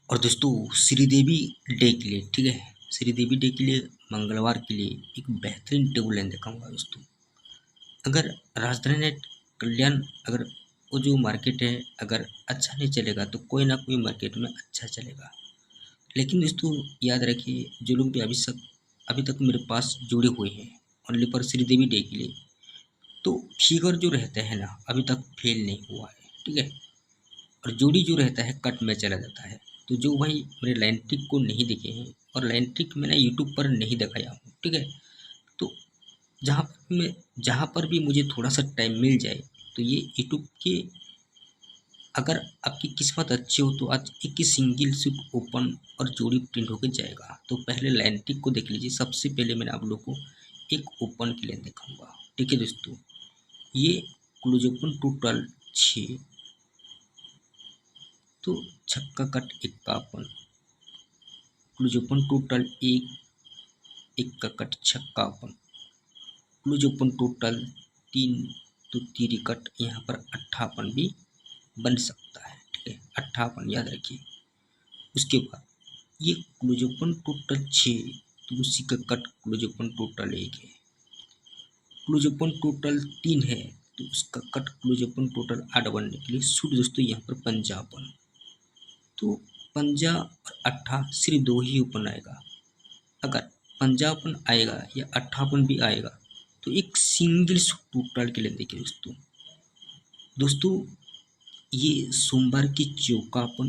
और दोस्तों श्रीदेवी डे के लिए, ठीक है, श्रीदेवी डे के लिए मंगलवार के लिए एक बेहतरीन टेबल लाइन दिखाऊंगा दोस्तों। अगर राजधानी नेट कल्याण, अगर वो जो मार्केट है अगर अच्छा नहीं चलेगा तो कोई ना कोई मार्केट में अच्छा चलेगा। लेकिन दोस्तों याद रखिए, जो लोग भी अभी तक मेरे पास जुड़े हुए हैं ओनली पर श्रीदेवी डे के लिए, तो फिगर जो रहता है ना अभी तक फेल नहीं हुआ है, ठीक है। और जोड़ी जो रहता है कट में चला जाता है। तो जो भाई मेरे लाइन ट्रिक को नहीं देखे हैं, और लाइन ट्रिक मैंने यूट्यूब पर नहीं दिखाया हूँ, ठीक है, तो जहाँ पर भी मुझे थोड़ा सा टाइम मिल जाए तो ये यूट्यूब के, अगर आपकी किस्मत अच्छी हो तो आज एक ही सिंगल सूट ओपन और जोड़ी प्रिंट होकर जाएगा। तो पहले लाइन ट्रिक को देख लीजिए। सबसे पहले मैंने आप लोग को एक ओपन की लाइन दिखाऊंगा, ठीक है दोस्तों। ये क्लोज ओपन टोटल 6, तो छक्का कट इक्यावन, क्लोज ओपन टोटल 1, एक का कट छक्का ओपन, क्लोज ओपन टोटल 3, तो तीरी कट यहाँ पर 58 भी बन सकता है, ठीक है, 58 याद रखिए। उसके बाद ये क्लोज ओपन टोटल 6, तो उसी का कट क्लोज ओपन टोटल 1 है। क्लोज ओपन टोटल 3 है, तो उसका कट क्लोज ओपन टोटल 8 बनने के लिए सूट दोस्तों यहाँ पर पंजा ओपन, तो पंजा और अट्ठा सिर्फ दो ही ओपन आएगा। अगर पंजाबन आएगा या अट्ठावन भी आएगा तो एक सिंगल टोटल के लिए देखिए दोस्तों ये सोमवार की चौकापन,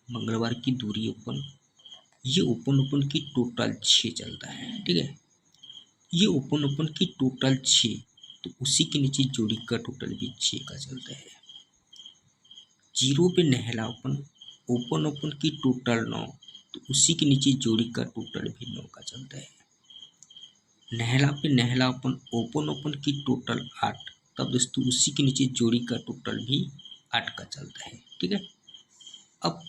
मंगलवार की दूरी ओपन, ये ओपन ओपन की टोटल 6 चलता है, ठीक है। ये ओपन ओपन की टोटल 6, तो उसी के नीचे जोड़ी का टोटल भी 6 का चलता है। जीरो पे नहला ओपन, ओपन ओपन की टोटल 9, तो उसी के नीचे जोड़ी का टोटल भी 9 का चलता है। नहला पे नहला ओपन ओपन की टोटल 8, तब दोस्तों उसी के नीचे जोड़ी का टोटल भी 8 का चलता है, ठीक है। अब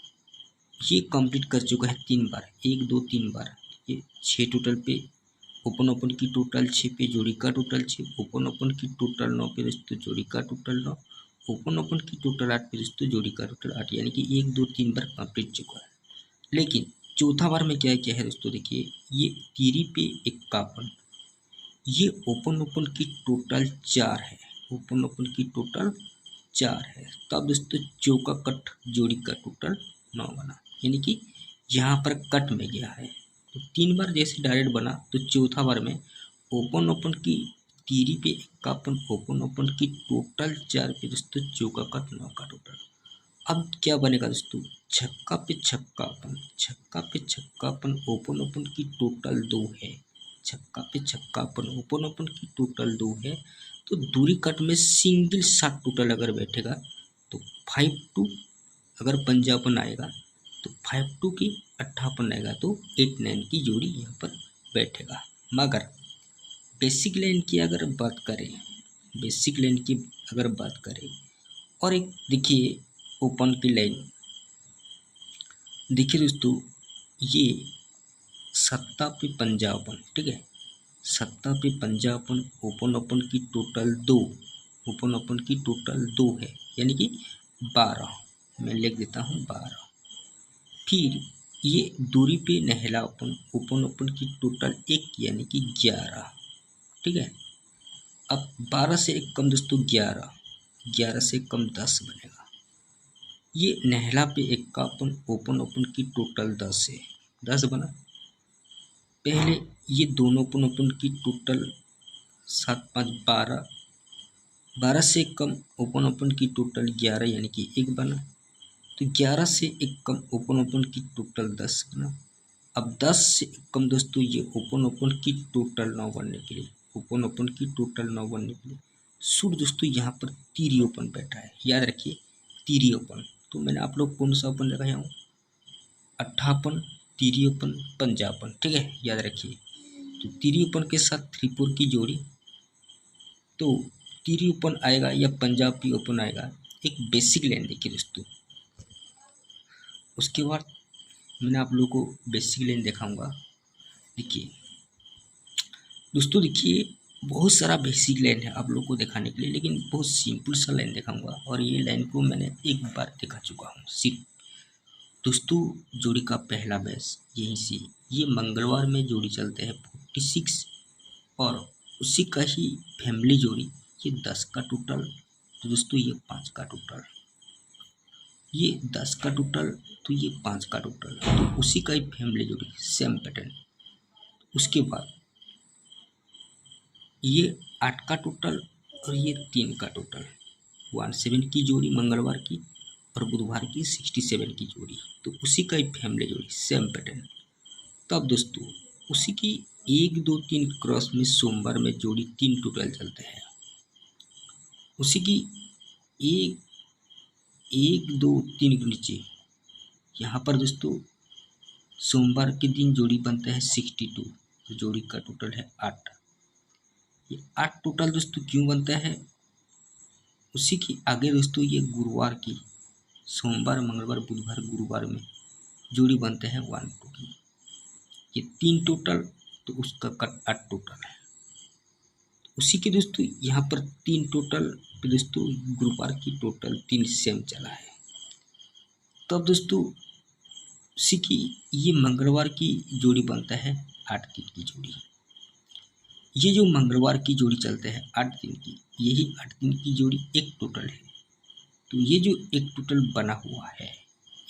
ये कंप्लीट कर चुका है 3 बार, 1 2 3 बार। ये 6 टोटल पे ओपन ओपन की टोटल 6 पे जोड़ी का टोटल 6, ओपन ओपन की टोटल 9 पे दोस्तों जोड़ी का टोटल 9, ओपन ओपन की टोटल 8 पे दोस्तों जोड़ी का टोटल 8, यानी कि 1 2 3 बार कंप्लीट चुका है। लेकिन चौथा बार में क्या क्या है दोस्तों, देखिए ये तीरी पे 51, ये ओपन ओपन की टोटल 4 है, ओपन ओपन की टोटल 4 है, तब दोस्तों चौका कट जोड़ी का टोटल 9 बना, यानी कि यहाँ पर कट में गया है। तो 3 बार जैसे डायरेक्ट बना, तो चौथा बार में ओपन ओपन की तीरी पे 51, ओपन ओपन की टोटल 4 पे दोस्तों चौका कट 9 का टोटल। अब क्या बनेगा दोस्तों, छक्का पे छक्कापन, छक्का पे छक्कापन, ओपन ओपन की टोटल 2 है, छक्का पे छक्कापन, ओपन ओपन की टोटल 2 है, तो दूरी कट में सिंगल शॉट टोटल अगर बैठेगा तो 5-2, अगर पंजापन आएगा तो 5-2 की 58 आएगा तो 8-9 की जोड़ी यहाँ पर बैठेगा। मगर बेसिक लाइन की अगर बात करें, बेसिक लाइन की अगर बात करें, और एक देखिए ओपन की लाइन, देखिए दोस्तों ये सत्ता पे पंजाबन, ठीक है, सत्ता पे पंजाबन, ओपन ओपन की टोटल 2, ओपन ओपन की टोटल 2 है, यानी कि 12, मैं लिख देता हूँ 12। फिर ये दूरी पे नहला ओपन, ओपन ओपन की टोटल 1 यानी कि 11, ठीक है। अब 12 से एक कम दोस्तों 11, 11 से कम 10 बनेगा। ये नहला पे 51, ओपन ओपन की टोटल 10 है, 10 बना। पहले ये दोनों ओपन ओपन की टोटल 7 5 12, 12 से कम ओपन ओपन की टोटल 11 यानी कि 1 बना। तो 11 से एक कम ओपन ओपन की टोटल 10 बना। अब 10 से एक कम दोस्तों ये ओपन ओपन की टोटल 9 बनने के लिए, ओपन ओपन की टोटल 9 बनने के लिए सूट दोस्तों यहाँ पर तीरी ओपन बैठा है, याद रखिए तीरी ओपन। तो मैंने आप लोग कौन सा ओपन लगाया हूँ, 58 तीरी ओपन पंजाबन, ठीक है, याद रखिए। तो तीरी ओपन के साथ 3-4 की जोड़ी, तो तीरी ओपन आएगा या पंजाबी ओपन आएगा। एक बेसिक लाइन देखिए दोस्तों, उसके बाद मैंने आप लोगों को बेसिक लाइन दिखाऊंगा। देखिए दोस्तों, देखिए बहुत सारा बेसिक लाइन है आप लोगों को दिखाने के लिए, लेकिन बहुत सिंपल सा लाइन दिखाऊंगा, और ये लाइन को मैंने एक बार दिखा चुका हूँ सिर्फ। दोस्तों जोड़ी का पहला मैच यहीं से, ये मंगलवार में जोड़ी चलते हैं 46 और उसी का ही फैमिली जोड़ी ये 10 का टोटल। तो दोस्तों ये 5 का टोटल, ये 10 का टोटल, तो ये 5 का टोटल, तो उसी का ही फैमिली जोड़ी सेम पैटर्न। उसके बाद ये 8 का टोटल और ये 3 का टोटल, 17 की जोड़ी मंगलवार की और बुधवार की 67 की जोड़ी, तो उसी का ही फैमिली जोड़ी सेम पैटर्न। तब दोस्तों उसी की 1 2 3 क्रॉस में सोमवार में जोड़ी 3 टोटल चलते हैं। उसी की 1 1 2 3 के नीचे यहाँ पर दोस्तों सोमवार के दिन जोड़ी बनता है 62, तो जोड़ी का टोटल है 8। ये 8 टोटल दोस्तों क्यों बनता है, उसी की आगे दोस्तों ये गुरुवार की सोमवार मंगलवार बुधवार गुरुवार में जोड़ी बनते हैं 1 2 की, ये 3 टोटल, तो उसका कट 8 टोटल है। उसी के दोस्तों यहाँ पर 3 टोटल, तो दोस्तों गुरुवार की टोटल 3 सेम चला है। तब दोस्तों उसी की ये मंगलवार की जोड़ी बनता है 8 3 की जोड़ी। ये जो मंगलवार की जोड़ी चलते हैं 8 3 की, यही 8 3 की जोड़ी एक टोटल है। तो ये जो एक टोटल बना हुआ है,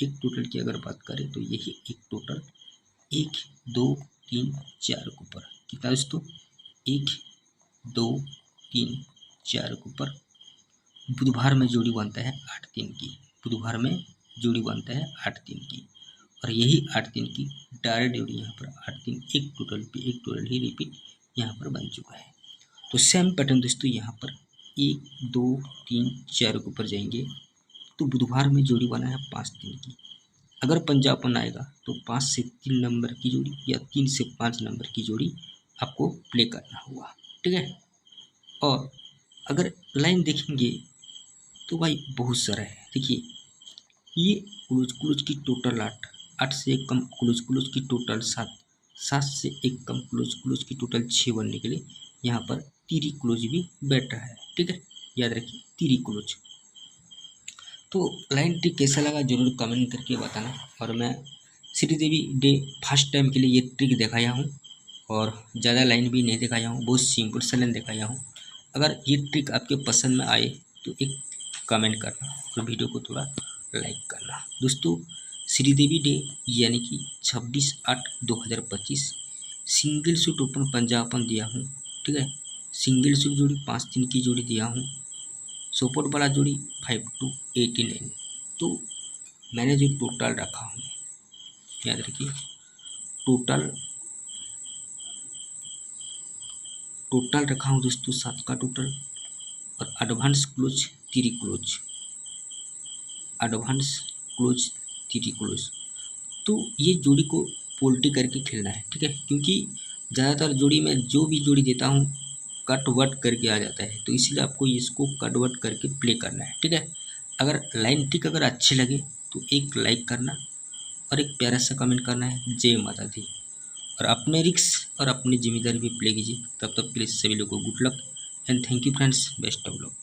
एक टोटल की अगर बात करें तो यही एक टोटल 1 2 3 4 के ऊपर कितना दोस्तों 1 2 3 4 के ऊपर बुधवार में जोड़ी बनता है 8 3 की, बुधवार में जोड़ी बनता है 8 3 की, और यही 8 3 की डायरेक्ट जोड़ी यहाँ पर 8 3 एक टोटल पे एक टोटल ही रिपीट यहाँ पर बन चुका है। तो सेम पैटर्न दोस्तों यहाँ पर 1 2 3 4 के ऊपर जाएंगे, तो बुधवार में जोड़ी बना है 5 3 की। अगर पंजाबन आएगा तो 5 से 3 नंबर की जोड़ी या 3 से 5 नंबर की जोड़ी आपको प्ले करना होगा, ठीक है। और अगर लाइन देखेंगे तो भाई बहुत सारा है। देखिए ये क्लोज क्लोज की टोटल 8, 8 से एक कम क्लोज क्लोज की टोटल 7, 7 से एक कम क्लोज क्लोज की टोटल 6 बनने के लिए यहाँ पर तिरी क्लोज भी बैठ रहा है, ठीक है, याद रखिए तिरी क्लोज। तो लाइन ट्रिक कैसा लगा जरूर कमेंट करके बताना। और मैं श्रीदेवी डे फर्स्ट टाइम के लिए ये ट्रिक दिखाया हूँ और ज़्यादा लाइन भी नहीं दिखाया हूँ, बहुत सिंपल सा लाइन दिखाया हूँ। अगर ये ट्रिक आपके पसंद में आए तो एक कमेंट करना और वीडियो को थोड़ा लाइक करना। दोस्तों श्रीदेवी डे यानी कि 26/8/2025 सिंगल सूट ओपन पंजाबन दिया हूँ, ठीक है। सिंगल सूट जोड़ी 5 3 की जोड़ी दिया हूँ, सपोर्ट वाला जोड़ी 5 to 89। तो मैंने जो टोटल रखा हूँ याद रखिए, टोटल रखा हूँ दोस्तों 7 का टोटल, और advance close 3 close, advance close 3 close. तो ये जोड़ी को पोल्टी करके खेलना है, ठीक है, क्योंकि ज़्यादातर जोड़ी में जो भी जोड़ी देता हूँ कट वट करके आ जाता है, तो इसलिए आपको इसको कट वट करके प्ले करना है, ठीक है। अगर लाइन ट्रिक अगर अच्छी लगे तो एक लाइक करना और एक प्यारा सा कमेंट करना है, जय माता दी। और अपने रिस्क और अपनी जिम्मेदारी भी प्ले कीजिए। तब तक प्लीज़ सभी लोगों को good luck and thank you friends, best of luck.